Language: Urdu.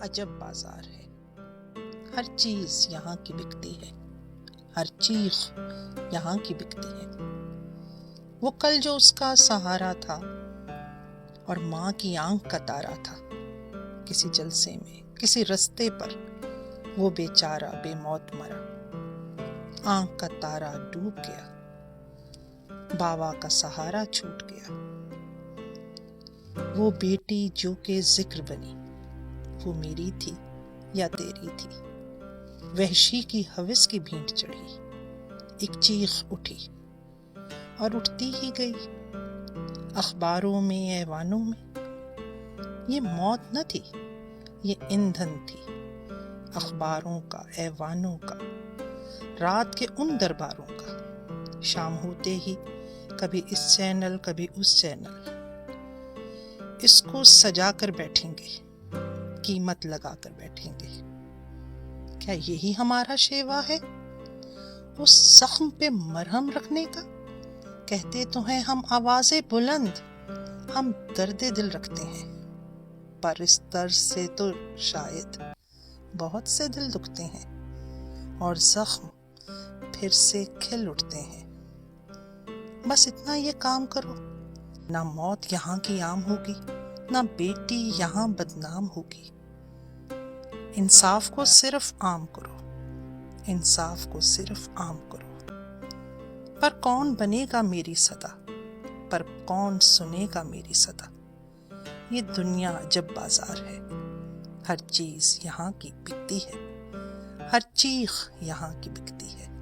عجب بازار ہے، ہر چیز یہاں کی بکتی ہے، ہر چیخ یہاں کی بکتی ہے۔ وہ کل جو اس کا سہارا تھا اور ماں کی آنکھ کا تارا تھا، کسی جلسے میں کسی رستے پر وہ بیچارہ بے موت مرا۔ آنکھ کا تارا ڈوب گیا، بابا کا سہارا چھوٹ گیا۔ وہ بیٹی جو کہ ذکر بنی، وہ میری تھی یا تیری تھی؟ وحشی کی ہوس کی بھینٹ چڑھی، ایک چیخ اٹھی اور اٹھتی ہی گئی۔ اخباروں میں، ایوانوں میں، یہ موت نہ تھی، یہ ایندھن تھی۔ اخباروں کا، ایوانوں کا، رات کے ان درباروں کا۔ شام ہوتے ہی کبھی اس چینل کبھی اس چینل، اس کو سجا کر بیٹھیں گے، قیمت لگا کر بیٹھیں گے۔ کیا یہی ہمارا شیوا ہے، اس زخم پہ مرہم رکھنے کا؟ کہتے تو ہیں ہم آوازیں بلند، ہم درد دل رکھتے ہیں، پر اس طرز سے تو شاید بہت سے دل دکھتے ہیں اور زخم پھر سے کھل اٹھتے ہیں۔ بس اتنا یہ کام کرو، نہ موت یہاں کی عام ہوگی، نہ بیٹی یہاں بدنام ہوگی۔ انصاف کو صرف عام کرو، انصاف کو صرف عام کرو۔ پر کون بنے گا میری صدا، پر کون سنے گا میری صدا؟ یہ دنیا عجب بازار ہے، ہر چیز یہاں کی بکتی ہے، ہر چیخ یہاں کی بکتی ہے۔